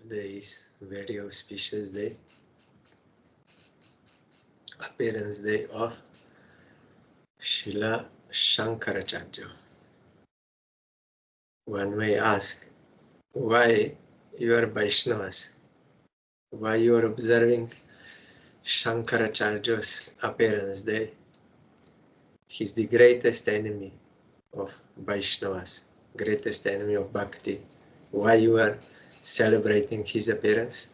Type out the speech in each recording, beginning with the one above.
Today is very auspicious day, appearance day of Srila Sankaracharya. One may ask, why you are Vaishnavas? Why you are observing Sankaracharya's appearance day? He's the greatest enemy of Vaishnavas, greatest enemy of Bhakti. Why you are celebrating his appearance?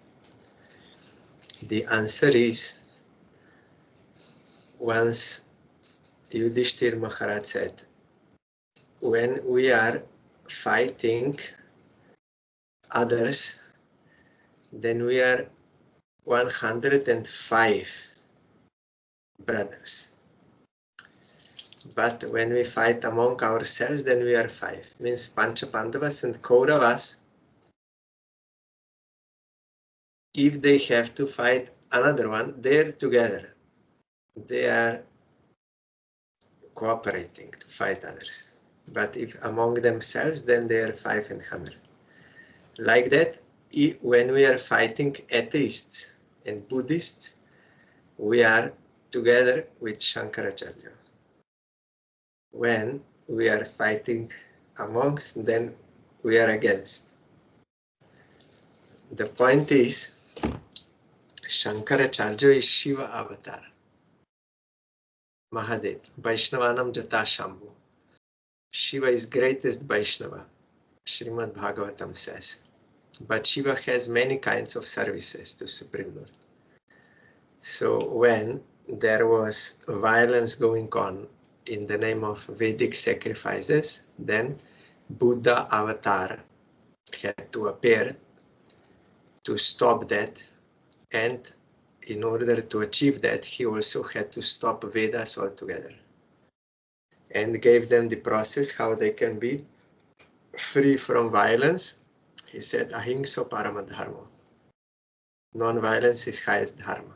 The answer is, once Yudhishthir Maharaj said, when we are fighting others, then we are 105 brothers. But when we fight among ourselves, then we are 5. Means Pancha Pandavas and Kauravas, if they have to fight another one, they're together. They are cooperating to fight others. But if among themselves, then they are 500. Like that, when we are fighting atheists and Buddhists, we are together with Sankaracharya. When we are fighting amongst, then we are against. The point is, Sankaracharya is Shiva avatar. Mahadev, Vaishnavanam Jata Shambhu. Shiva is greatest Vaishnava, Srimad Bhagavatam says. But Shiva has many kinds of services to Supreme Lord. So when there was violence going on in the name of Vedic sacrifices, then Buddha avatar had to appear to stop that, and in order to achieve that, he also had to stop Vedas altogether and gave them the process how they can be free from violence. He said, Ahimsa Parama Dharma. Non-violence is highest dharma.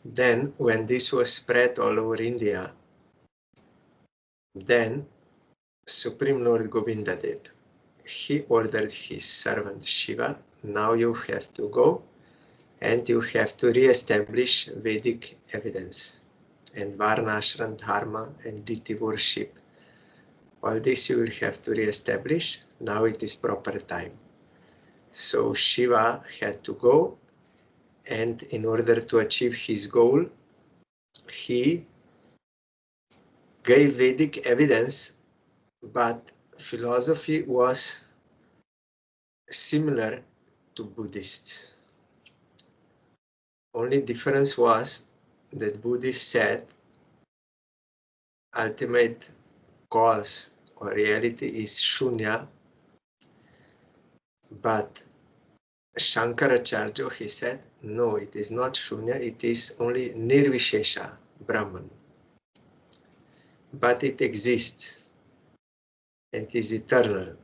Then, when this was spread all over India, then Supreme Lord Govinda Dev, he ordered his servant Shiva, now you have to go and you have to re-establish Vedic evidence and Varnashram Dharma and deity worship. All this you will have to re-establish. Now it is proper time. So Shiva had to go, and in order to achieve his goal, he gave Vedic evidence, but philosophy was similar to Buddhists. Only difference was that Buddhists said ultimate cause or reality is Shunya, but Sankaracharya, he said, no, it is not Shunya, it is only Nirvishesha, Brahman. But it exists and is eternal,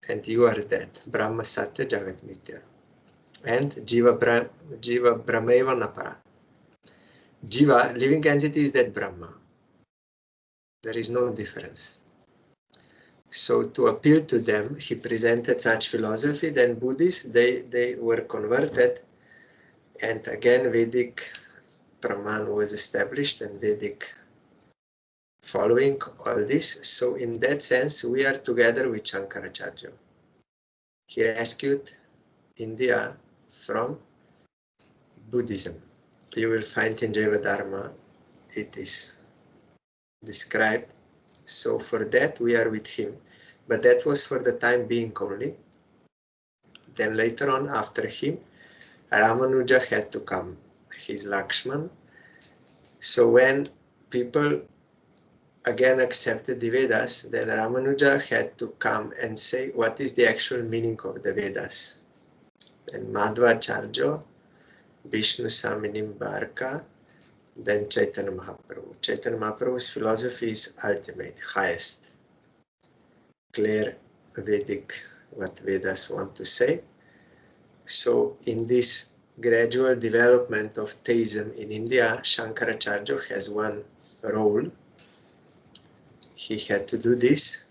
and you are that, Brahma Satya Jagat Mithya. And Jiva Brahmeva Napara. Jiva, living entity, is that Brahma. There is no difference. So to appeal to them, he presented such philosophy. Then Buddhists, they were converted, and again Vedic Praman was established and Vedic following all this. So in that sense, we are together with Sankaracharya. He rescued India from Buddhism. You will find in Jaiva Dharma, it is described. So for that, we are with him. But that was for the time being only. Then later on, after him, Ramanuja had to come, his Lakshman. So when people again accepted the Vedas, then Ramanuja had to come and say what is the actual meaning of the Vedas. And Madhvacharya, Vishnu Saminim Barka, then Chaitanya Mahaprabhu. Chaitanya Mahaprabhu's philosophy is ultimate, highest, clear Vedic, what Vedas want to say. So in this gradual development of theism in India, Sankaracharya has one role. He had to do this,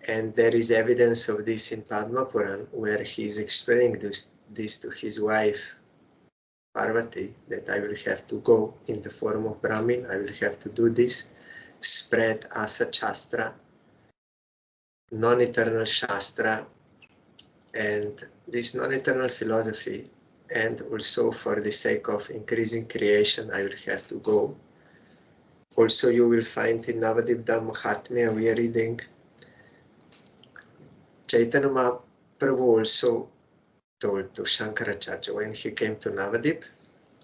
And there is evidence of this in Padma Puran, where he is explaining this to his wife, Parvati, that I will have to go in the form of Brahmin, I will have to do this, spread Asa Shastra, non-eternal Shastra, and this non-eternal philosophy, and also for the sake of increasing creation, I will have to go. Also, you will find in Navadip Dham Mahatmya, we are reading, Chaitanya Mahaprabhu also told to Sankaracharya when he came to Navadip,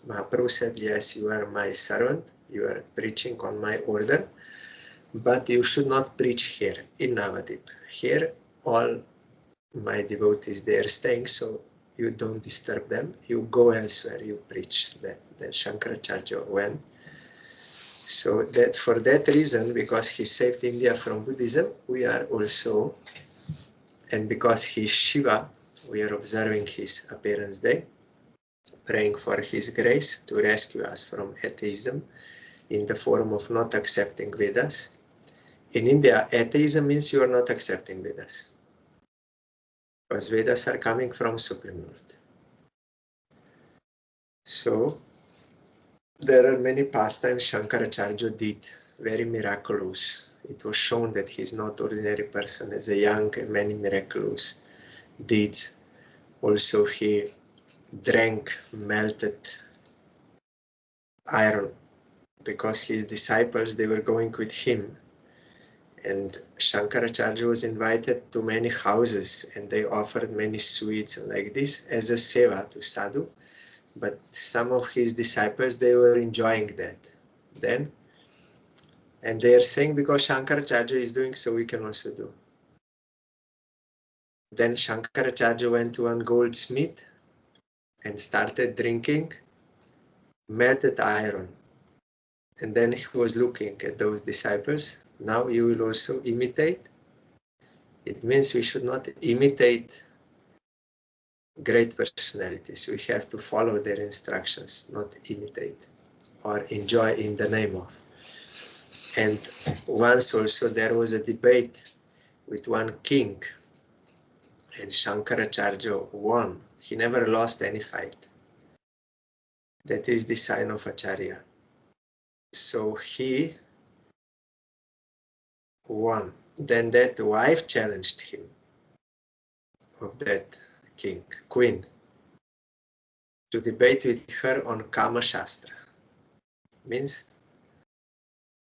Mahaprabhu said, yes, you are my servant, you are preaching on my order, but you should not preach here in Navadip. Here, all my devotees, they are staying, so you don't disturb them. You go elsewhere, you preach. Then Sankaracharya went. So that for that reason, because he saved India from Buddhism, we are also, and because he is Shiva, we are observing his appearance day, praying for his grace to rescue us from atheism in the form of not accepting Vedas. In India, atheism means you are not accepting Vedas, because Vedas are coming from Supreme Lord. So there are many pastimes Sankaracharya did, very miraculous. It was shown that he is not ordinary person. As a young, many miraculous deeds. Also, he drank melted iron, because his disciples, they were going with him. And Sankaracharya was invited to many houses, and they offered many sweets and like this as a seva to sadhu. But some of his disciples, they were enjoying that then. And they are saying, because Sankaracharya is doing, so we can also do. Then Sankaracharya went to one goldsmith and started drinking melted iron. And then he was looking at those disciples. Now you will also imitate. It means we should not imitate great personalities. We have to follow their instructions, not imitate or enjoy in the name of. And once also there was a debate with one king, and Sankaracharya won. He never lost any fight. That is the sign of Acharya. So he won. Then that wife challenged him, of that king, queen, to debate with her on Kama Shastra. Means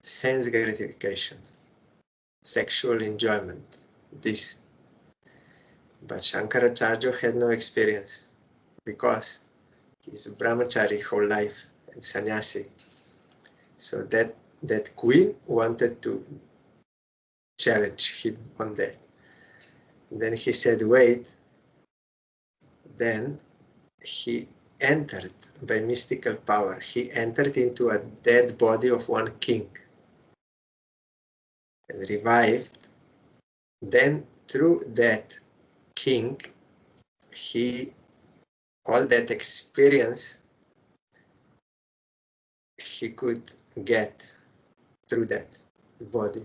sense gratification, sexual enjoyment, this. But Sankaracharya had no experience, because he's a brahmachari whole life and sannyasi. So that queen wanted to challenge him on that. Then he said, wait. Then he entered by mystical power. He entered into a dead body of one king and revived. Then through that king, all that experience he could get through that body.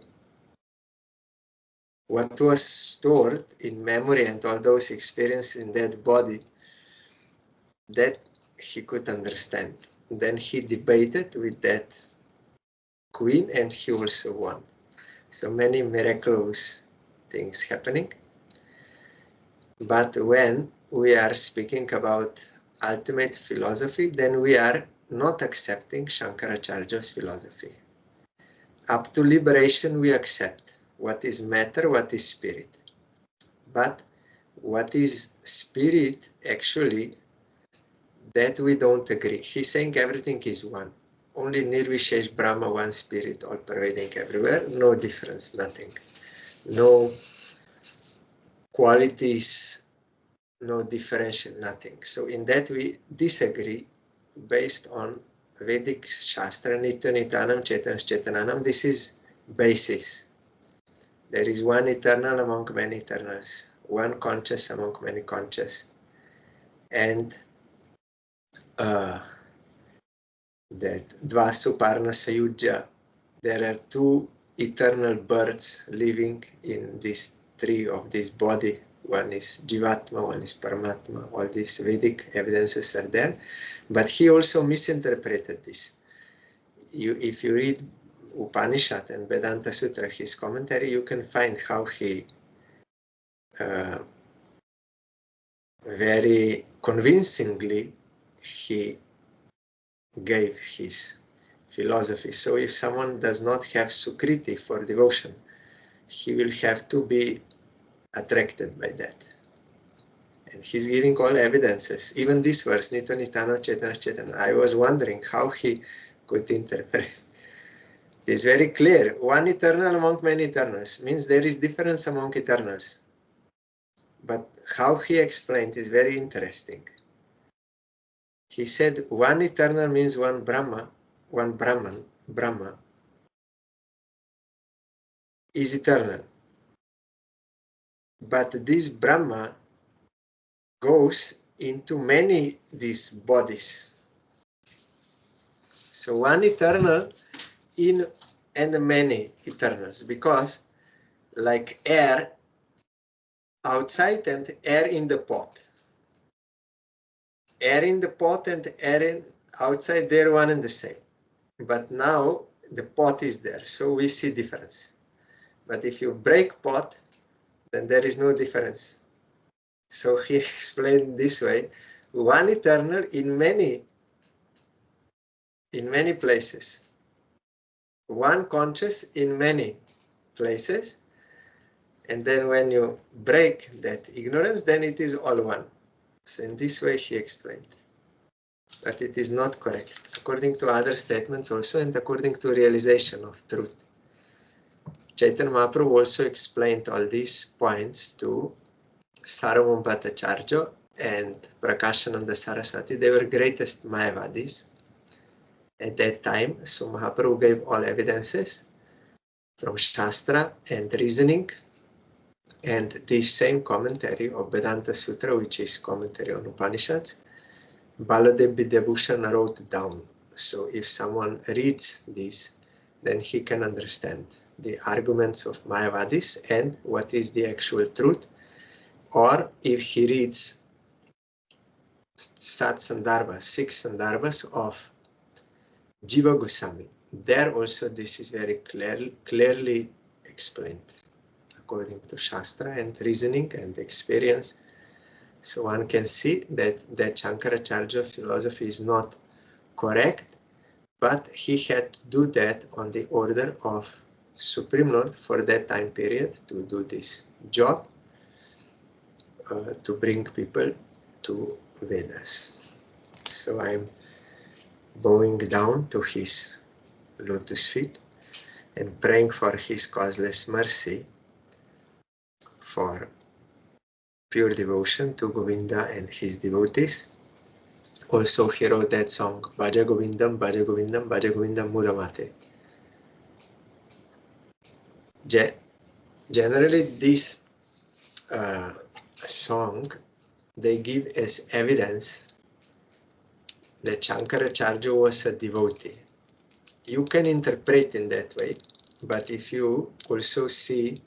What was stored in memory and all those experiences in that body, that he could understand. Then he debated with that queen, and he also won. So many miraculous things happening. But when we are speaking about ultimate philosophy, then we are not accepting Sankaracharya's philosophy. Up to liberation, we accept what is matter, what is spirit. But what is spirit, actually, that we don't agree. He's saying everything is one. Only Nirvishesh Brahma, one spirit, all pervading everywhere. No difference, nothing. No qualities, no differential, nothing. So in that we disagree based on Vedic Shastra, Nitya Nitanam, Chaitanya Chaitananam. This is basis. There is one eternal among many eternals, one conscious among many conscious. And that Dvasu Sayujya, there are two eternal birds living in this three of this body. One is Jivatma, one is Paramatma. All these Vedic evidences are there. But he also misinterpreted this. If you read Upanishad and Vedanta Sutra, his commentary, you can find how he very convincingly he gave his philosophy. So if someone does not have Sukriti for devotion, he will have to be attracted by that. And he's giving all evidences. Even this verse, Nito Nitano Chetana Chetana. I was wondering how he could interpret. It's very clear. One eternal among many eternals means there is difference among eternals. But how he explained is very interesting. He said one eternal means one Brahma, one Brahman, Brahma is eternal. But this Brahma goes into many these bodies. So one eternal in and many eternals, because like air outside and air in the pot. Air in the pot and air in outside, they're one and the same. But now the pot is there, so we see difference. But if you break pot, then there is no difference. So he explained this way, one eternal in many places. One conscious in many places. And then when you break that ignorance, then it is all one. So in this way he explained. But it is not correct, according to other statements also, and according to realization of truth. Chaitanya Mahaprabhu also explained all these points to Sarvabhauma Bhattacharya and Prakashananda Saraswati. They were greatest Mayavadis at that time. So Mahaprabhu gave all evidences from Shastra and reasoning, and this same commentary of Vedanta Sutra, which is commentary on Upanishads, Baladev Vidyabhushan wrote down. So if someone reads this, then he can understand the arguments of Mayavadis and what is the actual truth. Or if he reads Sat Sandarbhas, 6 Sandarbhas of Jiva Goswami, there also this is very clearly explained according to Shastra and reasoning and experience. So one can see that Sankaracharya philosophy is not correct, but he had to do that on the order of Supreme Lord for that time period to do this job, to bring people to Vedas. So I'm bowing down to his lotus feet and praying for his causeless mercy for pure devotion to Govinda and his devotees. Also he wrote that song, Bhaja Govindam, Bhaja Govindam, Bhaja Govindam Muramate. Generally this song, they give as evidence that Sankaracharya was a devotee. You can interpret in that way, but if you also see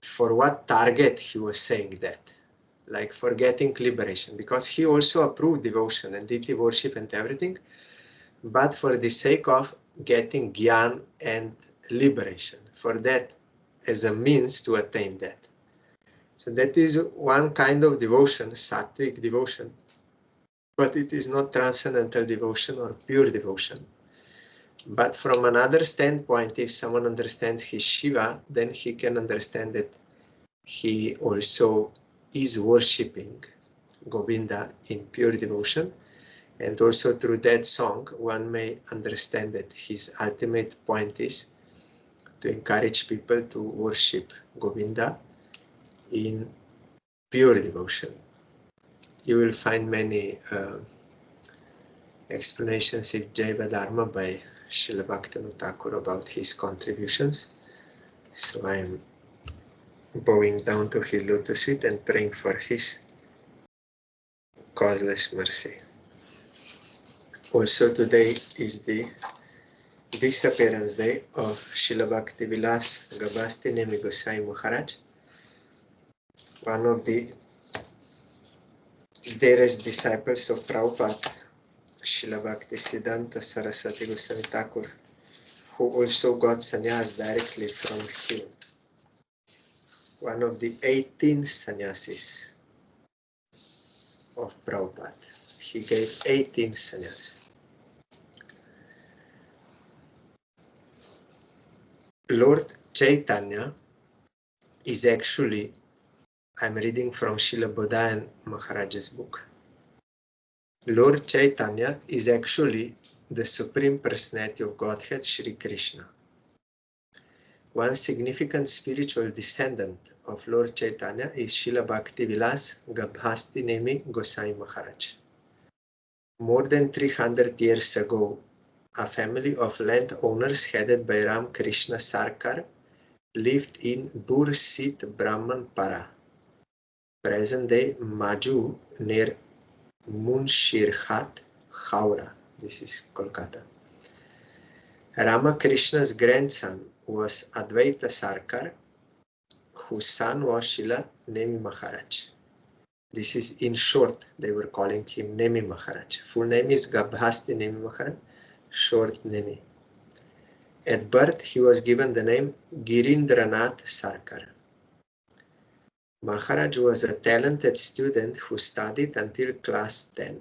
for what target he was saying that, like for getting liberation, because he also approved devotion and deity worship and everything, but for the sake of getting gyan and liberation, for that as a means to attain that. So that is one kind of devotion, sattvic devotion, but it is not transcendental devotion or pure devotion. But from another standpoint, if someone understands his Shiva, then he can understand that he also is worshipping Govinda in pure devotion. And also through that song, one may understand that his ultimate point is to encourage people to worship Govinda in pure devotion. You will find many explanations in Jaiva Dharma by Srila Bhaktivinoda Thakur about his contributions. So I am bowing down to his lotus feet and praying for his causeless mercy. Also today is the Disappearance Day of Srila Bhakti Vilas Gabhastinemi Goswami Maharaj, one of the dearest disciples of Prabhupada, Srila Bhakti Siddhanta Saraswati Goswami Thakur, who also got sannyas directly from him. One of the 18 sannyasis of Prabhupada. He gave 18 sannyas. Lord Chaitanya is actually, I'm reading from Srila Bodhayan Maharaj's book. Lord Chaitanya is actually the Supreme Personality of Godhead, Shri Krishna. One significant spiritual descendant of Lord Chaitanya is Srila Bhakti Vilas Gabhastinemi Goswami Maharaj. More than 300 years ago, a family of landowners headed by Ram Krishna Sarkar lived in Bursit Brahmanpara, present-day Maju, near Munshirhat, Howrah. This is Kolkata. Ramakrishna's grandson was Advaita Sarkar, whose son was Srila Nemi Maharaj. This is, in short, they were calling him Nemi Maharaj. Full name is Gabhastinemi Maharaj, short Nemi. At birth, he was given the name Girindranath Sarkar. Maharaj was a talented student who studied until class 10.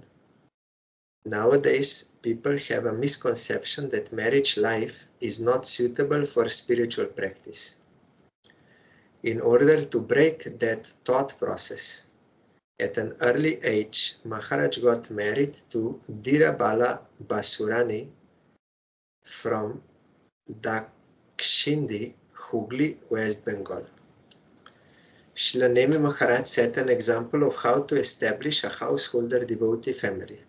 Nowadays, people have a misconception that marriage life is not suitable for spiritual practice. In order to break that thought process, at an early age, Maharaj got married to Dhirabala Basurani from Dakshindi, Hooghly, West Bengal. Srila Nemi Maharaj set an example of how to establish a householder devotee family.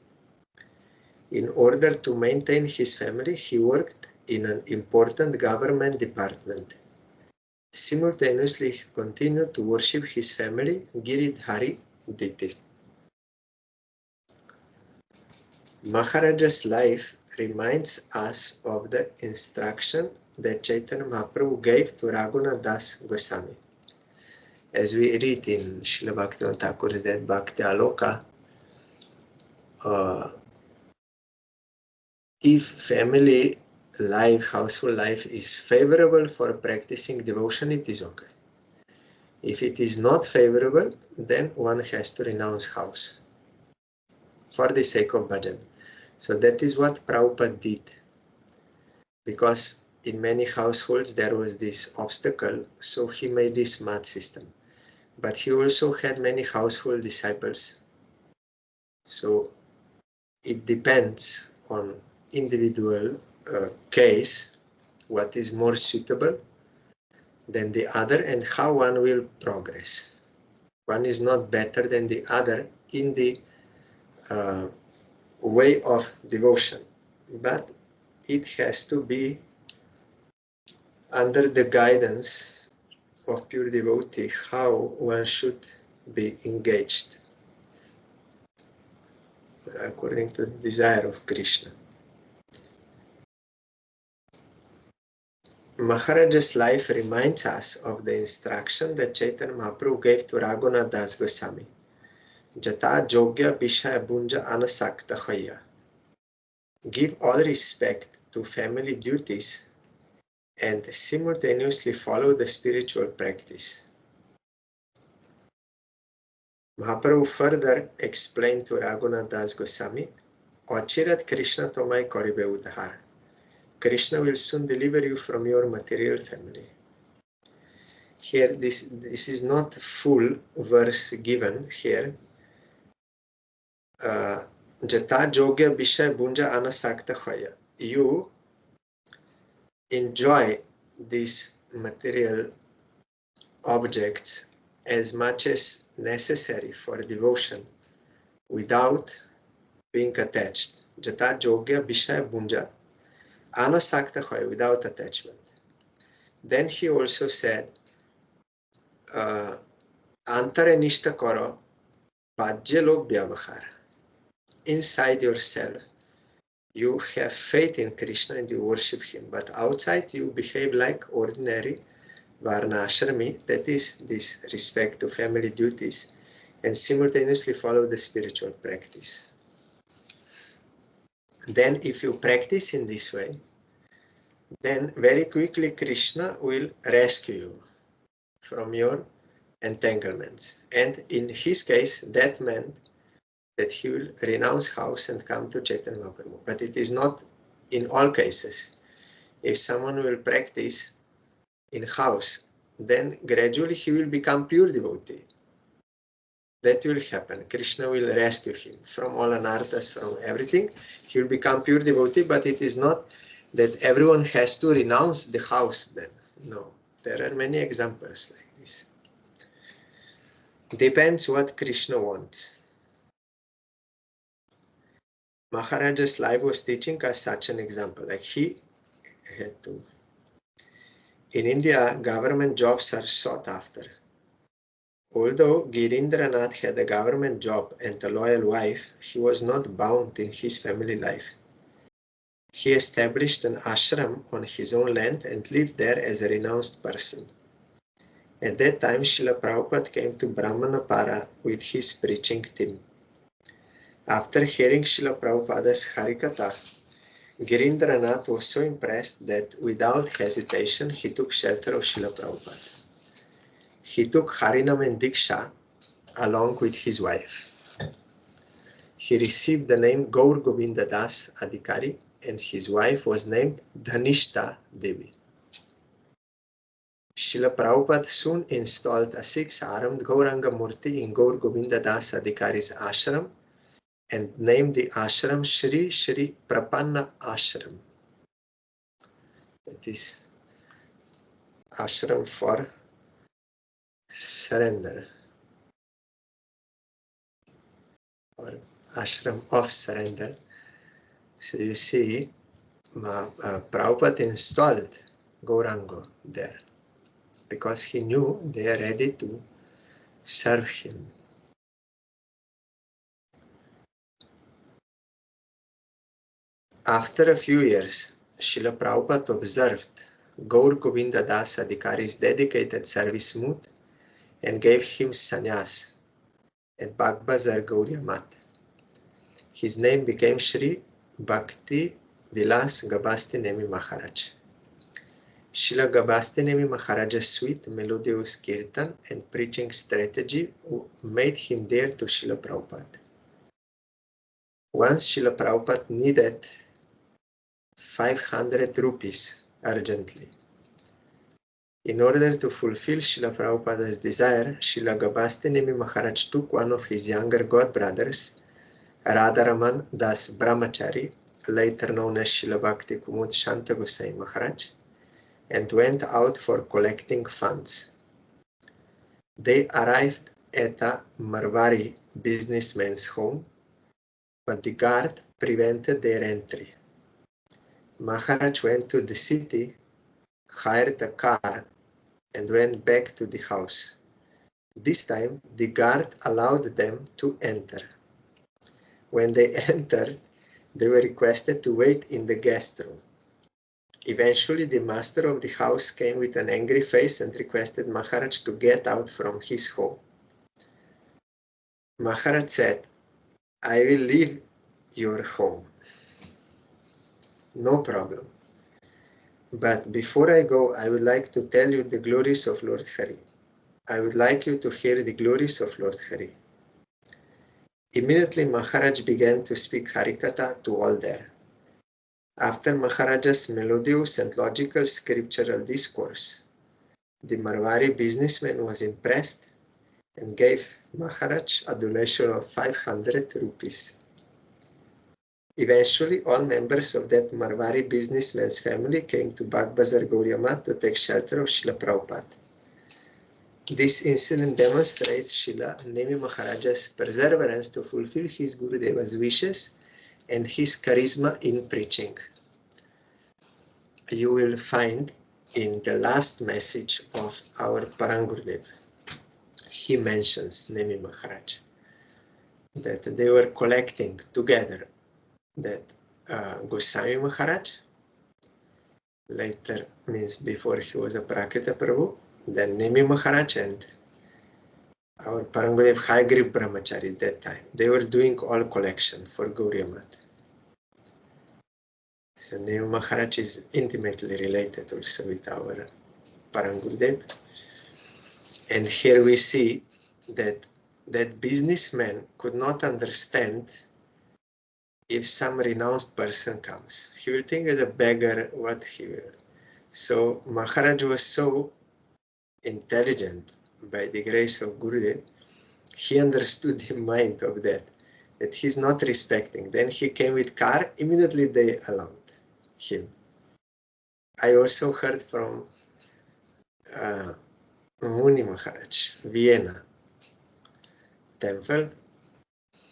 In order to maintain his family, he worked in an important government department. Simultaneously, he continued to worship his family, Giridhari Diti. Maharaj's life reminds us of the instruction that Chaitanya Mahaprabhu gave to Raghunath Das Goswami. As we read in Srila Bhaktivinoda Thakur's that Bhaktyaloka, if family life, household life is favorable for practicing devotion, it is okay. If it is not favorable, then one has to renounce house for the sake of bhajan. So that is what Prabhupada did. Because in many households there was this obstacle, so he made this mat system. But he also had many household disciples. So it depends on individual case, what is more suitable than the other and how one will progress. One is not better than the other in the way of devotion, but it has to be under the guidance of pure devotee how one should be engaged according to the desire of Krishna. Maharaj's life reminds us of the instruction that Chaitanya Mahaprabhu gave to Raghunath Das Goswami. Jata Jogya Bishaya Bunja Anasakta Hoya. Give all respect to family duties and simultaneously follow the spiritual practice. Mahaprabhu further explained to Raghunath Das Goswami, Achirat Krishna Tomai Koribe Udhar. Krishna will soon deliver you from your material family. Here, this is not full verse given here. Jata Jogya Bishaya Bunja Anasakta Hoya. You enjoy these material objects as much as necessary for devotion without being attached. Jata Jogya Bishaya Bunja Anasakta Hoya, without attachment. Then he also said, Antare Nishta Koro Bhajya Lok Vyavahar. Inside yourself, You have faith in Krishna and you worship him, but outside you behave like ordinary Varnashrami, that is, this respect to family duties, and simultaneously follow the spiritual practice. Then if you practice in this way, then very quickly Krishna will rescue you from your entanglements. And in his case, that meant that he will renounce house and come to Chaitanya Mahaprabhu. But it is not in all cases. If someone will practice in house, then gradually he will become pure devotee. That will happen. Krishna will rescue him from all anarthas, from everything. He will become pure devotee, but it is not that everyone has to renounce the house then. No, there are many examples like this. Depends what Krishna wants. Maharaj's life was teaching us such an example. Like he had to. In India, government jobs are sought after. Although Girindranath had a government job and a loyal wife, he was not bound in his family life. He established an ashram on his own land and lived there as a renounced person. At that time, Srila Prabhupada came to Brahmanapara with his preaching team. After hearing Srila Prabhupada's Harikatha, Girindranath was so impressed that without hesitation, he took shelter of Srila Prabhupada. He took Harinam and Diksha along with his wife. He received the name Gaur Govinda Das Adhikari, and his wife was named Dhanishta Devi. Srila Prabhupada soon installed a six-armed Gauranga Murti in Gaur Govinda Das Adhikari's ashram and named the ashram Shri Shri Prapanna Ashram. It is ashram for surrender, or ashram of surrender. So you see, Prabhupada installed Gauranga there because he knew they are ready to serve him. After a few years, Srila Prabhupada observed Gaur Govinda Das Adhikari's dedicated service mood and gave him sannyas at Bagbazar Gauriya Mat. His name became Sri Bhakti Vilas Gabhastinemi Maharaj. Srila Gabhastinemi Maharaj's sweet melodious kirtan and preaching strategy made him dear to Srila Prabhupada. Once Srila Prabhupada needed 500 rupees urgently. In order to fulfill Srila Prabhupada's desire, Srila Gabhastinemi Maharaj took one of his younger godbrothers, Radharaman Das Brahmachari, later known as Srila Bhakti Kumud Shanta Gosai Maharaj, and went out for collecting funds. They arrived at a Marwari businessman's home, but the guard prevented their entry. Maharaj went to the city, hired a car, and went back to the house. This time, the guard allowed them to enter. When they entered, they were requested to wait in the guest room. Eventually, the master of the house came with an angry face and requested Maharaj to get out from his home. Maharaj said, "I will leave your home. No problem. But before I go, I would like to tell you the glories of Lord Hari. I would like you to hear the glories of Lord Hari." Immediately, Maharaj began to speak Harikatha to all there. After Maharaj's melodious and logical scriptural discourse, the Marwari businessman was impressed and gave Maharaj a donation of 500 rupees. Eventually, all members of that Marwari businessman's family came to Bagbazar Gauriya Mat to take shelter of Srila Prabhupada. This incident demonstrates Srila Nemi Maharaj's perseverance to fulfill his Gurudeva's wishes and his charisma in preaching. You will find in the last message of our Parangurudev, he mentions Nemi Maharaj, that they were collecting together that Gosvami Maharaj. Later means before he was a Prakita Prabhu, then Nemi Maharaj and our Parangudev Haigrip Brahmachari that time. They were doing all collection for Gauriya Mat. So Nemi Maharaj is intimately related also with our Parangudev. And here we see that that businessman could not understand if some renounced person comes. He will think as a beggar what he will. So Maharaj was so intelligent by the grace of Gurudev, he understood the mind of that he's not respecting. Then he came with car, immediately they allowed him. I also heard from Muni Maharaj, Vienna temple.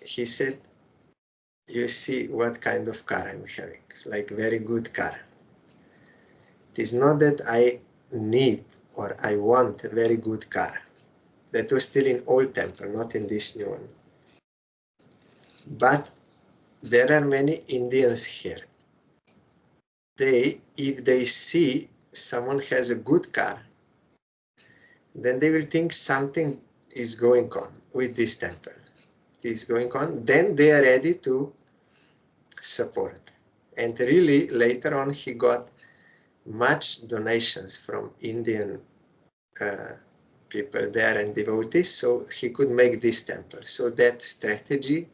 He said, you see what kind of car I'm having, like very good car. It is not that I need or I want a very good car. That was still in old temple, not in this new one. But there are many Indians here. If they see someone has a good car, then they will think something is going on with this temple. It is going on, then they are ready to support. And really, later on, he got much donations from Indian people there and devotees, so he could make this temple. So that strategy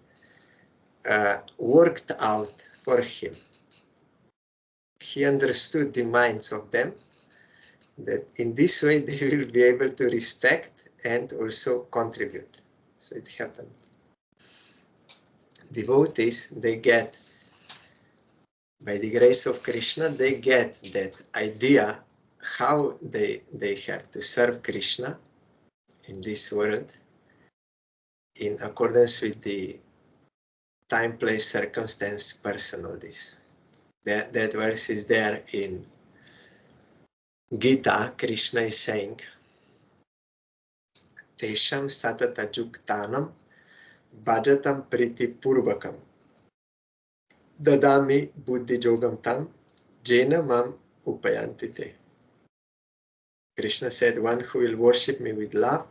worked out for him. He understood the minds of them, that in this way they will be able to respect and also contribute. So it happened. Devotees, they get, by the grace of Krishna, they get that idea how they have to serve Krishna in this world in accordance with the time, place, circumstance, personal this. That verse is there in Gita. Krishna is saying, Tesham satatajuktanam bhajatam priti purvakam dadami buddhi jogam tam jena mam upayantite. Krishna said, one who will worship me with love,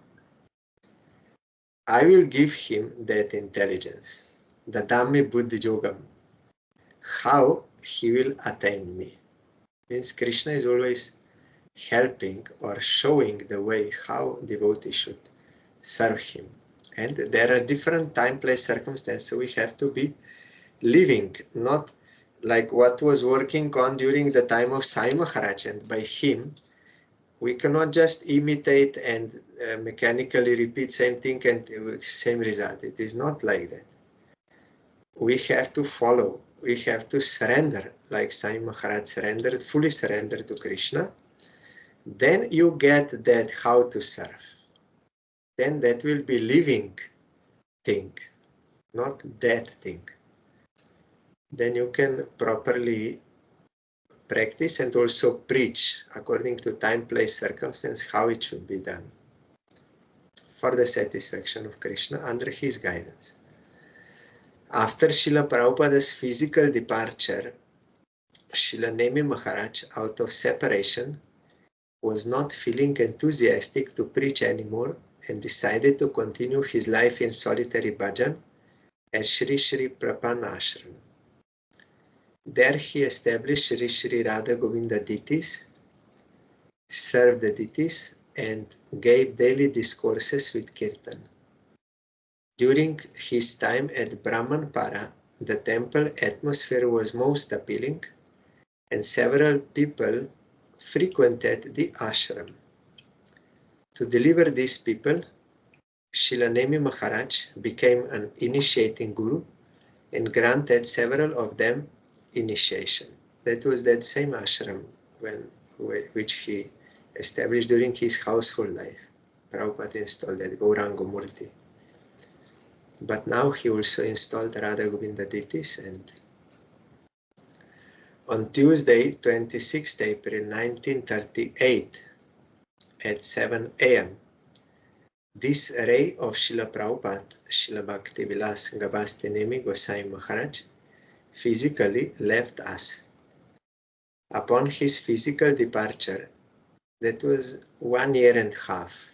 I will give him that intelligence, dadami buddhi jogam, how he will attain me. Means Krishna is always helping or showing the way how devotees should serve him. And there are different time, place, circumstances. So we have to be living, not like what was working on during the time of Sai Maharaj. And by him, we cannot just imitate and mechanically repeat same thing and same result. It is not like that. We have to follow. We have to surrender, like Sai Maharaj surrendered, fully surrendered to Krishna. Then you get that how to serve. Then that will be living thing, not dead thing. Then you can properly practice and also preach according to time, place, circumstance, how it should be done for the satisfaction of Krishna under his guidance. After Srila Prabhupada's physical departure, Srila Nemi Maharaj, out of separation, was not feeling enthusiastic to preach anymore and decided to continue his life in solitary bhajan at Sri Sri Prapan Ashram. There he established Sri Sri Radha Govinda deities, served the deities, and gave daily discourses with kirtan. During his time at Brahmanpara, the temple atmosphere was most appealing, and several people frequented the ashram. To deliver these people, Srila Nemi Maharaj became an initiating guru and granted several of them initiation. That was that same ashram which he established during his household life. Prabhupada installed that Gauranga Murti. But now he also installed Radha Govinda deities, and on Tuesday, 26th April 1938, at 7 a.m., this array of Srila Prabhupada, Srila Bhakti Vilas Gabhastinemi Gosai Maharaj, physically left us. Upon his physical departure, that was 1 year and a half,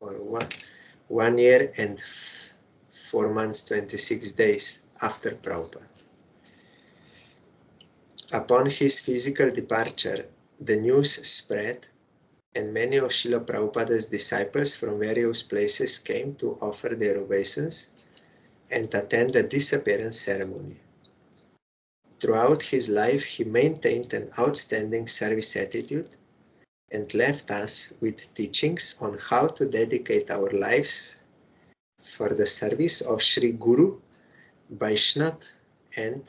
or 1 year and 4 months, 26 days after Prabhupada. Upon his physical departure, the news spread, and many of Srila Prabhupada's disciples from various places came to offer their obeisance and attend the disappearance ceremony. Throughout his life, he maintained an outstanding service attitude and left us with teachings on how to dedicate our lives for the service of Sri Guru, Vaishnava and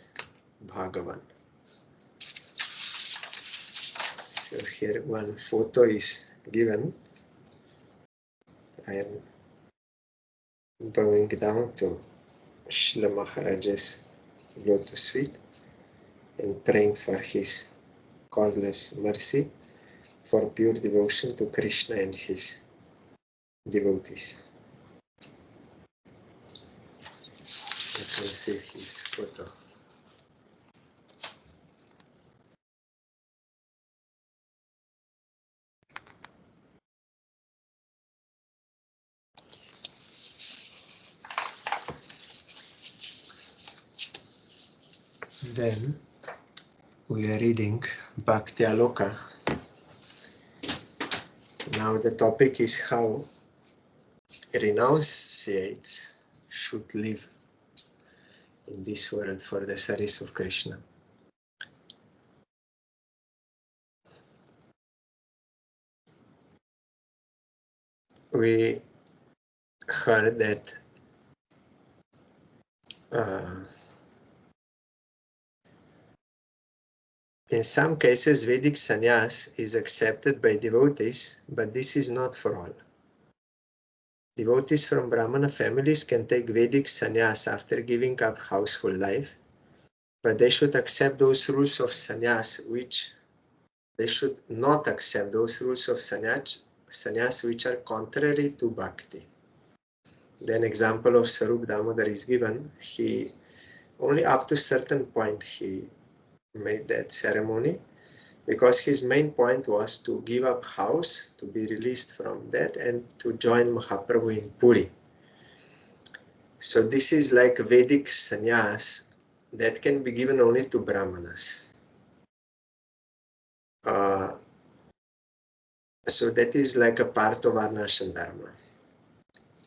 Bhagavan. So here one photo is given. I am bowing down to Srila Maharaj's lotus feet and praying for his causeless mercy for pure devotion to Krishna and his devotees. You can see his photo. Then we are reading Bhaktyaloka. Now the topic is how renunciates should live in this world for the service of Krishna. We heard that in some cases Vedic sannyas is accepted by devotees, but this is not for all. Devotees from Brahmana families can take Vedic sannyas after giving up household life, but they should accept those rules of sannyas which they should not accept those rules of sannyas which are contrary to bhakti. Then example of Sarup Damodar is given. He only up to a certain point he made that ceremony, because his main point was to give up house, to be released from that, and to join Mahaprabhu in Puri. So this is like Vedic sannyas that can be given only to Brahmanas. So that is like a part of Varnashram Dharma.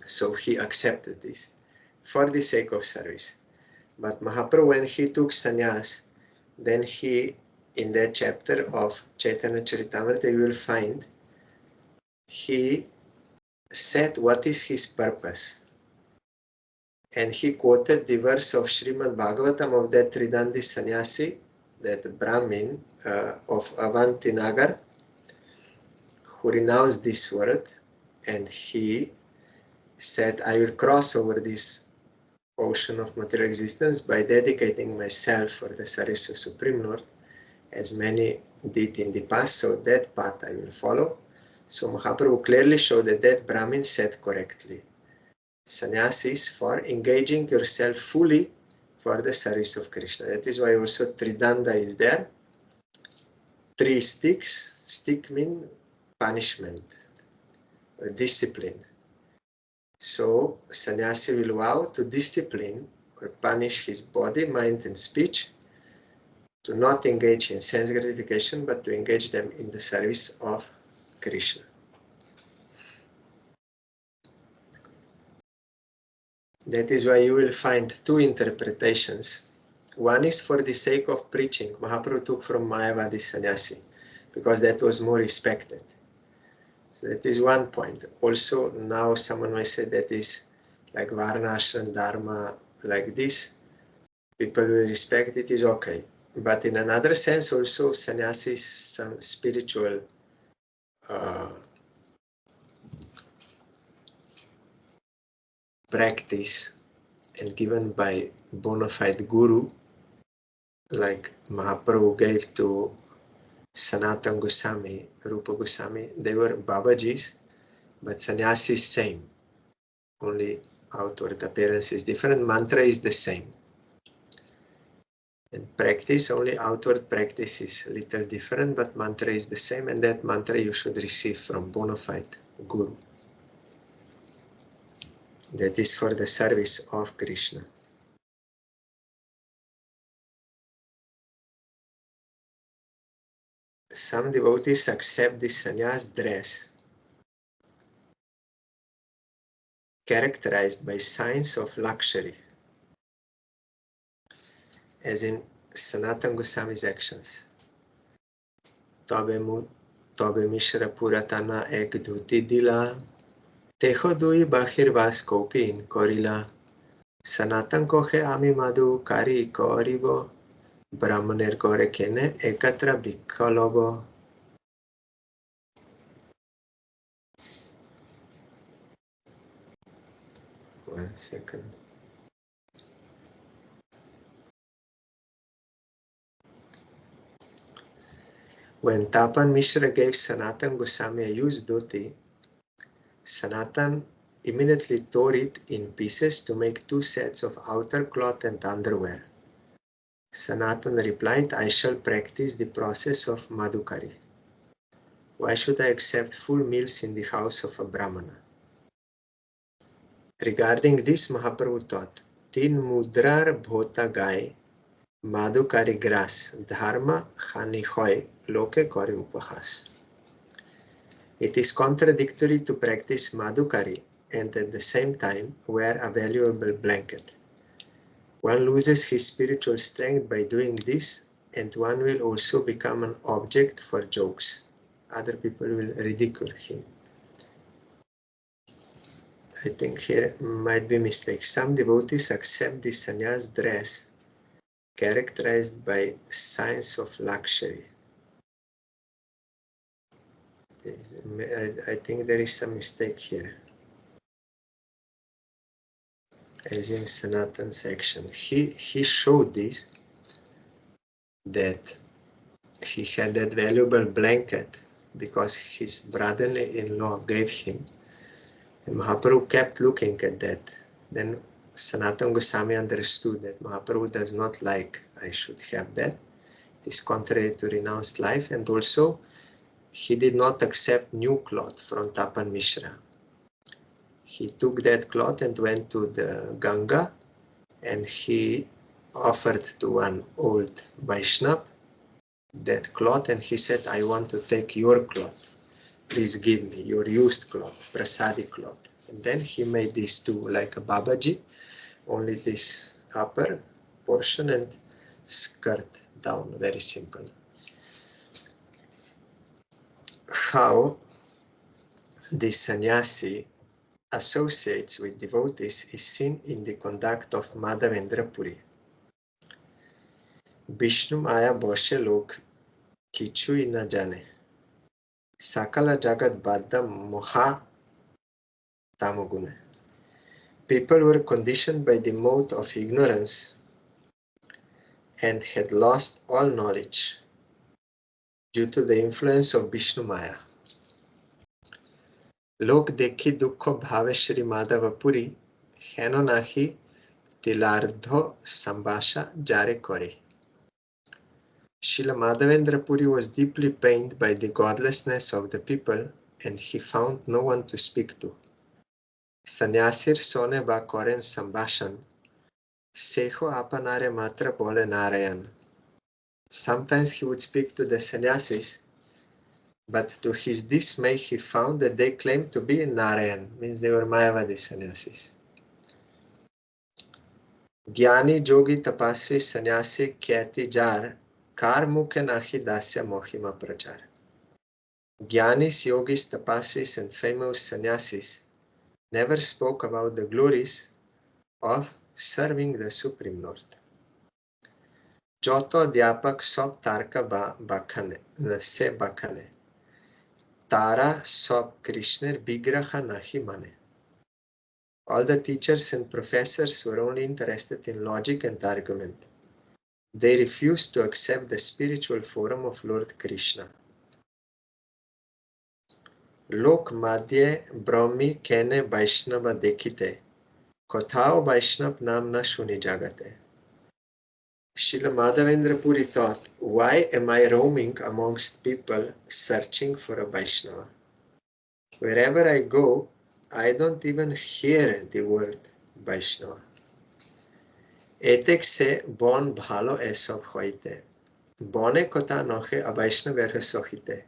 So he accepted this for the sake of service. But Mahaprabhu, when he took sannyas, then he, in that chapter of Chaitanya Charitamrita, you will find he said what is his purpose. And he quoted the verse of Srimad Bhagavatam of that Tridandi sannyasi, that Brahmin of Avantinagar, who renounced this world, and he said, I will cross over this ocean of material existence by dedicating myself for the service of Supreme Lord, as many did in the past, so that path I will follow. So Mahaprabhu clearly showed that that Brahmin said correctly. Sannyasi is for engaging yourself fully for the service of Krishna. That is why also Tridanda is there. 3 sticks. Stick means punishment or discipline. So sannyasi will vow to discipline or punish his body, mind and speech, to not engage in sense gratification, but to engage them in the service of Krishna. That is why you will find 2 interpretations. One is for the sake of preaching. Mahaprabhu took from Mayavadi sannyasi, because that was more respected. So that is one point. Also, now someone may say that is like Varnashram Dharma, like this. People will respect it, is okay. But in another sense, also sannyasi is some spiritual practice and given by bona fide guru, like Mahaprabhu gave to Sanatana Goswami, Rupa Goswami. They were Babajis, but sannyasi is same. Only outward appearance is different. Mantra is the same. And practice, only outward practice is a little different, but mantra is the same, and that mantra you should receive from bona fide Guru. That is for the service of Krishna. Some devotees accept this sannyas dress, characterized by signs of luxury, as in Sanatana Goswami's actions. Tobe Mishra Puratana ek dhuti dila, teho dui bahirvas kopin korila, Sanatan kohe ami madhu kari koribo, Brahmaner gore kene ekatra bhikkalobo. One second. When Tapan Mishra gave Sanatan Goswami a used dhoti, Sanatan immediately tore it in pieces to make 2 sets of outer cloth and underwear. Sanatan replied, I shall practice the process of madhukari. Why should I accept full meals in the house of a Brahmana? Regarding this, Mahaprabhu taught, Tin mudrar bhota gai, madhukari gras, dharma hani hoy, loke kori upahas. It is contradictory to practice madhukari and at the same time wear a valuable blanket. One loses his spiritual strength by doing this, and one will also become an object for jokes. Other people will ridicule him. I think here might be mistake. Some devotees accept the sannyas dress characterized by signs of luxury. I think there is some mistake here. As in Sanatan section, he showed this, that he had that valuable blanket because his brother-in-law gave him. And Mahaprabhu kept looking at that. Then Sanatana Goswami understood that Mahaprabhu does not like I should have that. It is contrary to renounced life, and also he did not accept new cloth from Tapan Mishra. He took that cloth and went to the Ganga, and he offered to one old Vaishnava that cloth, and he said, I want to take your cloth. Please give me your used cloth, prasadi cloth. And then he made these two like a Babaji, only this upper portion and skirt down, very simple. How the sannyasi associates with devotees is seen in the conduct of Madhavendra Puri. Vishnu Maya boshe lok kichui na jane. Sakala jagat badda moha tamogune. People were conditioned by the mode of ignorance and had lost all knowledge due to the influence of Vishnu Maya. Lok dekhi dukho bhave Shri Madhavapuri heno nahi tilardho sambasha jare kore. Srila Madhavendra Puri was deeply pained by the godlessness of the people, and he found no one to speak to. Sannyasir sone ba koren sambashan, seho apanare matra bole Narayan. Sometimes he would speak to the sannyasis, but to his dismay he found that they claimed to be Narayan, means they were Mayavadi sannyasis. Jnani jogi tapasvi sannyasi kyati jar, kar mukhe nahi dasya mohima prachar. Jnanis, yogis, tapasvis, and famous sannyasis never spoke about the glories of serving the Supreme Lord. Joto adhyapak sob tarka bakhane, se bakhane. Tara sob Krishner bigraha nahi mane. All the teachers and professors were only interested in logic and argument. They refused to accept the spiritual form of Lord Krishna. Lok madhye brahmi kene Vaishnava dekhite, kothao Vaishnav nam na shuni jagate. Srila Madhavendra Puri thought, why am I roaming amongst people searching for a Vaishnava? Wherever I go, I don't even hear the word Vaishnava. Etek se bon bhalo esob hoite. Bone kota noche a Vaishnaver sohite.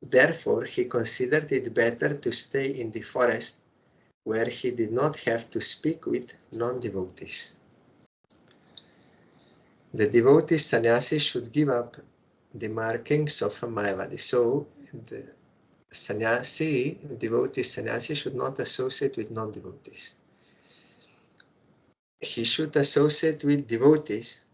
Therefore, he considered it better to stay in the forest where he did not have to speak with non-devotees. The devotee sannyasi should give up the markings of a Mayavadi. So, the devotee sannyasi should not associate with non-devotees. He should associate with devotees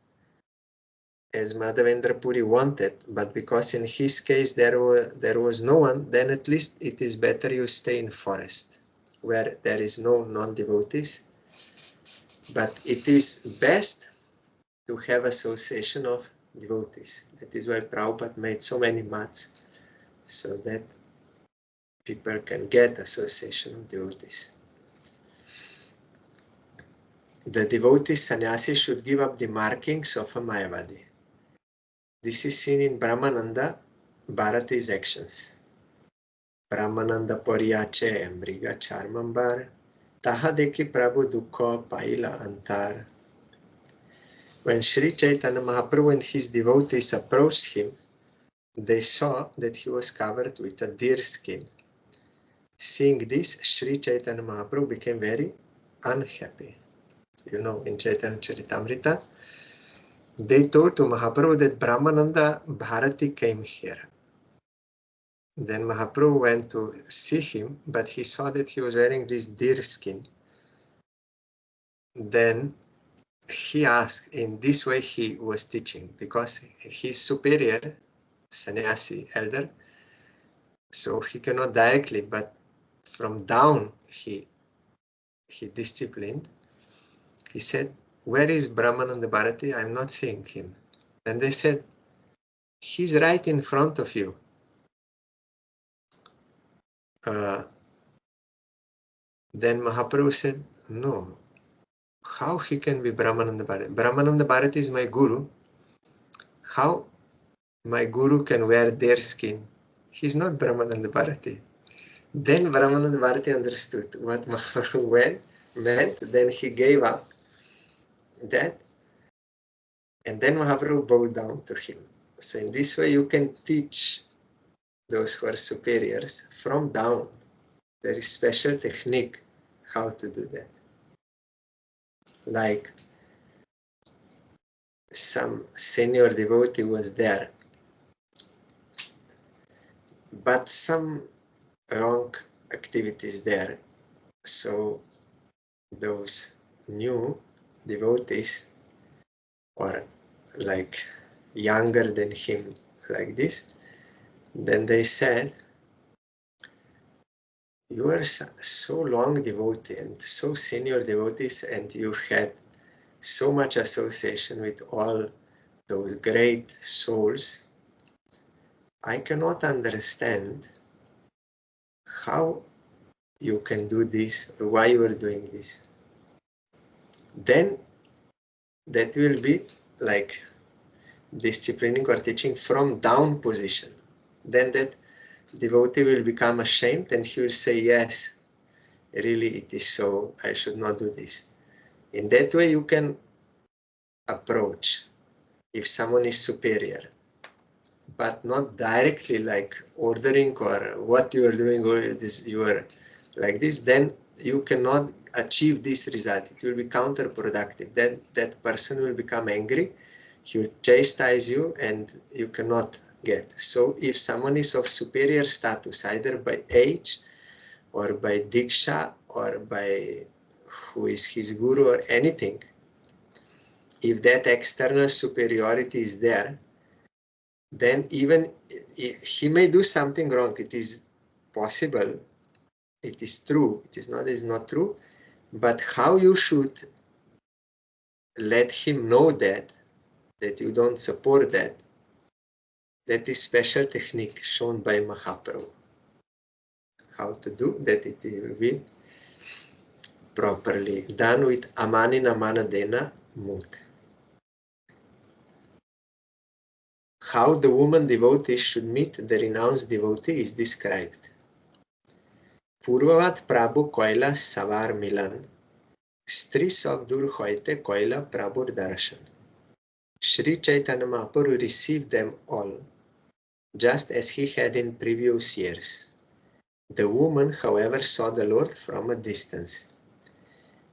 as Madhavendra Puri wanted, but because in his case there was no one, then at least it is better you stay in forest where there is no non-devotees. But it is best to have association of devotees. That is why Prabhupada made so many mats, so that people can get association of devotees. The devotee sannyasi should give up the markings of a Mayavadi. This is seen in Brahmananda Bharati's actions. Brahmananda Poriyache Mriga Charmambar Taha deki Prabhu Dukha Paila Antar. When Sri Chaitanya Mahaprabhu and his devotees approached him, they saw that he was covered with a deer skin. Seeing this, Sri Chaitanya Mahaprabhu became very unhappy. You know, in Chaitanya Charitamrita, they told to Mahaprabhu that Brahmananda Bharati came here. Then Mahaprabhu went to see him, but he saw that he was wearing this deer skin. Then he asked, in this way he was teaching, because his superior, sannyasi, elder, so he cannot directly, but from down he disciplined. He said, where is Brahmananda Bharati? I'm not seeing him. And they said, he's right in front of you. Then Mahaprabhu said, no, how he can be Brahmananda Bharati? Brahmananda Bharati is my guru. How my guru can wear their skin? He's not Brahmananda Bharati. Then Brahmananda Bharati understood what Mahaprabhu meant. Then he gave up that. And then Mahaprabhu bowed down to him. So in this way you can teach those who are superiors from down. There is special technique how to do that. Like some senior devotee was there, but some wrong activities there. So those new devotees, or like younger than him, like this, then they said, you are so long devotee and so senior devotees, and you had so much association with all those great souls. I cannot understand how you can do this or why you are doing this. Then that will be like disciplining or teaching from down position. Then that devotee will become ashamed and he will say, yes, really it is so, I should not do this. In that way you can approach if someone is superior, but not directly like ordering or what you are doing, or this, you are like this, then you cannot achieve this result. It will be counterproductive. Then that person will become angry, he will chastise you, and you cannot get. So if someone is of superior status, either by age or by diksha or by who is his guru or anything, if that external superiority is there, then even he may do something wrong. It is possible, it is true, it is not true, but how you should let him know that you don't support that is special technique shown by Mahaprabhu. How to do that, it will be properly done with amanina manadena mut. How the woman devotee should meet the renounced devotee is described. Purvavat Prabhu Koila Savar Milan, Stri Savdur Hoite Koila Prabhu Darshan. Sri Chaitanya Mahaprabhu received them all, just as he had in previous years. The woman, however, saw the Lord from a distance.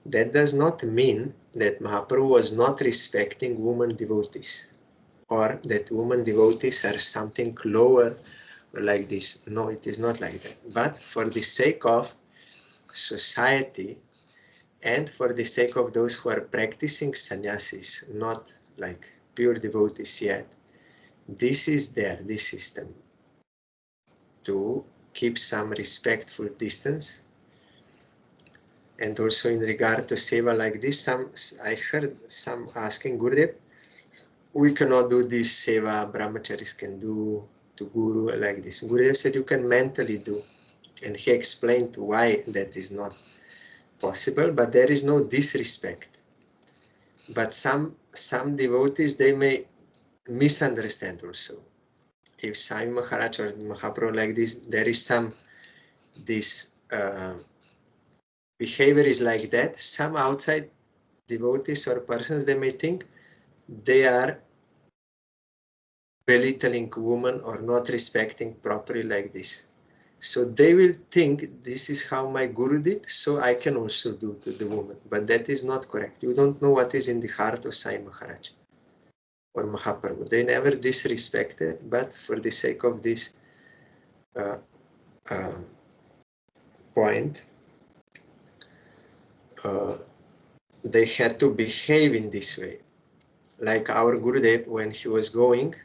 That does not mean that Mahaprabhu was not respecting woman devotees, or that woman devotees are something lower like this. No, it is not like that. But for the sake of society and for the sake of those who are practicing sannyasis, not like pure devotees yet, this is there, this system, to keep some respectful distance. And also in regard to seva like this, I heard some asking, Gurudev, we cannot do this seva, brahmacharis can do to Guru like this. Gurudev said you can mentally do. And he explained why that is not possible, but there is no disrespect. But some devotees, they may misunderstand also. If Sai Maharaj or Mahaprabhu like this, there is this behavior is like that. Some outside devotees or persons, they may think they are belittling women or not respecting properly like this. So they will think this is how my Guru did, so I can also do to the woman. But that is not correct. You don't know what is in the heart of Sai Maharaj or Mahaprabhu. They never disrespected, but for the sake of this point, they had to behave in this way. Like our Gurudev, when he was going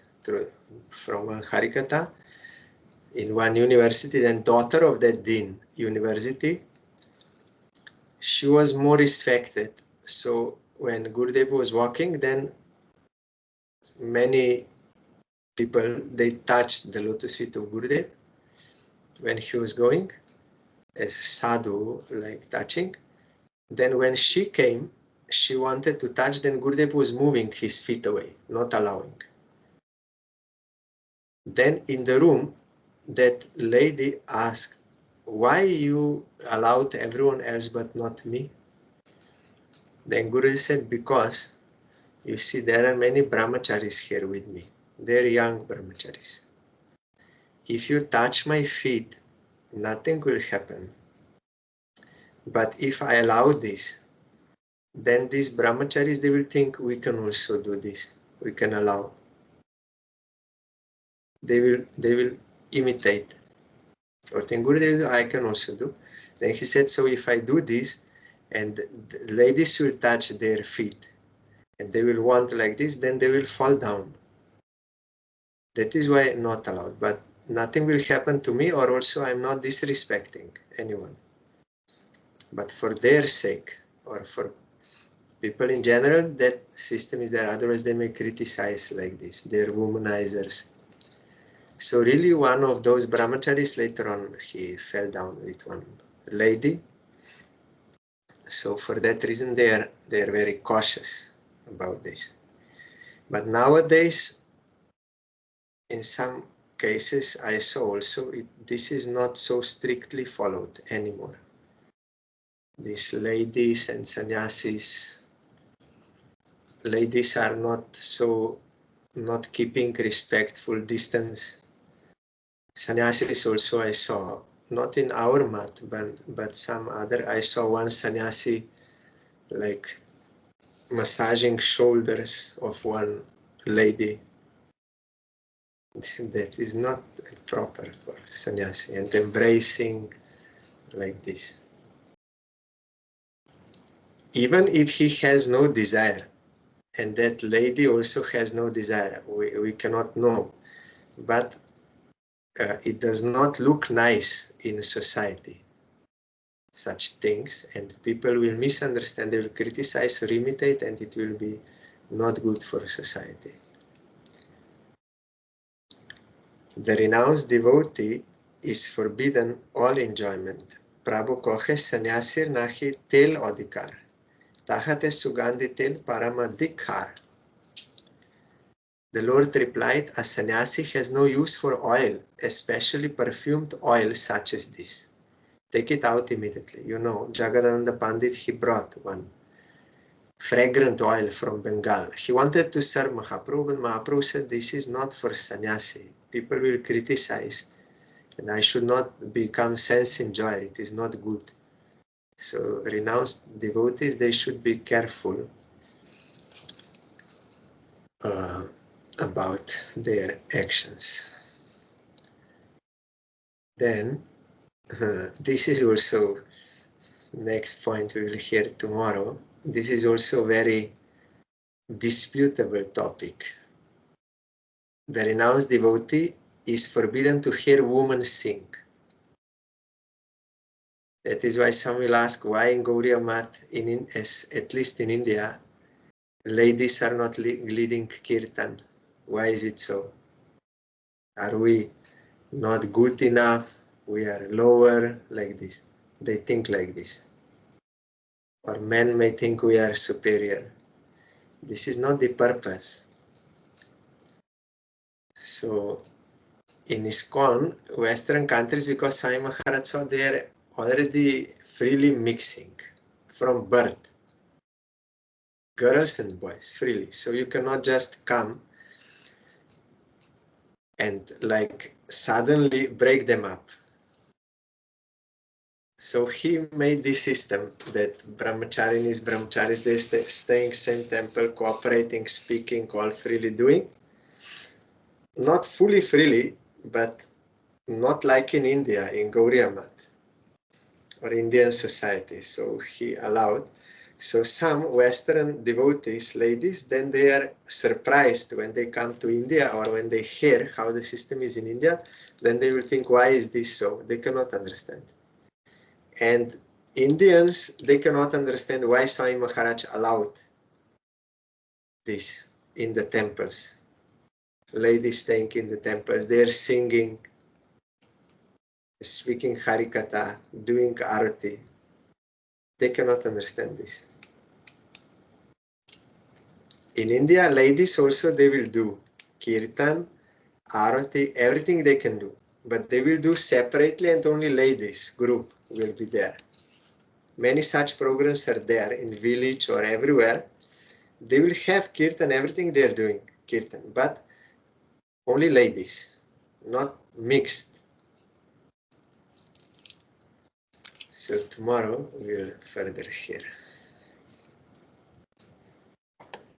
from Harikatha in one university, then daughter of that dean university, she was more respected. So when Gurudev was walking, then many people, they touched the lotus feet of Gurudev when he was going, as sadhu, like touching. Then when she came, she wanted to touch, then Gurudev was moving his feet away, not allowing. Then in the room, that lady asked, why you allowed everyone else but not me? Then Guru said, because you see, there are many brahmacharis here with me. They're young brahmacharis. If you touch my feet, nothing will happen. But if I allow this, then these brahmacharis, they will think we can also do this. We can allow. They will imitate. Or think, Gurudev, I can also do. Then he said, so if I do this, and the ladies will touch their feet, and they will want like this, then they will fall down. That is why not allowed. But nothing will happen to me, or also I'm not disrespecting anyone. But for their sake, or for people in general, that system is there. Otherwise, they may criticize like this. They're womanizers. So really, one of those brahmacharis, later on, he fell down with one lady. So for that reason, they are very cautious about this. But nowadays, in some cases, I saw also this is not so strictly followed anymore. These ladies and sannyasis, ladies are not keeping respectful distance. Sannyasis also I saw, not in our mat, but some other. I saw one sannyasi like massaging shoulders of one lady. That is not proper for sannyasi, and embracing like this. Even if he has no desire, and that lady also has no desire, we cannot know. But it does not look nice in society, such things, and people will misunderstand, they will criticize or imitate, and it will be not good for society. The renounced devotee is forbidden all enjoyment. Prabhu kohe sannyasir nahi tel adhikar. Tahate sugandhi tel paramadhikhar. The Lord replied, a sannyasi has no use for oil, especially perfumed oil such as this. Take it out immediately. You know, Jagadananda Pandit, he brought one fragrant oil from Bengal. He wanted to serve Mahaprabhu, but Mahaprabhu said, this is not for sannyasi. People will criticize, and I should not become sense enjoyer. It is not good. So renounced devotees, they should be careful about their actions. Then, this is also next point we will hear tomorrow. This is also very disputable topic. The renounced devotee is forbidden to hear women sing. That is why some will ask why in Gauriya Math, at least in India, ladies are not leading kirtan. Why is it so? Are we not good enough? We are lower, like this. They think like this. Or men may think we are superior. This is not the purpose. So in ISKCON, Western countries, because Swami Maharaj saw they are already freely mixing from birth, girls and boys, freely. So you cannot just come and like suddenly break them up. So he made this system that brahmacharis, they staying same temple, cooperating, speaking, all freely doing. Not fully freely, but not like in India, in Gauriya Math or Indian society. So he allowed. So some Western devotees, ladies, then they are surprised when they come to India or when they hear how the system is in India, then they will think, why is this so? They cannot understand. And Indians, they cannot understand why Swami Maharaj allowed this in the temples. Ladies staying in the temples, they are singing, speaking Harikatha, doing Arati. They cannot understand this. In India, ladies also, they will do Kirtan, Arati, everything they can do. But they will do separately and only ladies group will be there. Many such programs are there in village or everywhere. They will have Kirtan, everything they are doing Kirtan, but only ladies, not mixed. So tomorrow we'll further hear.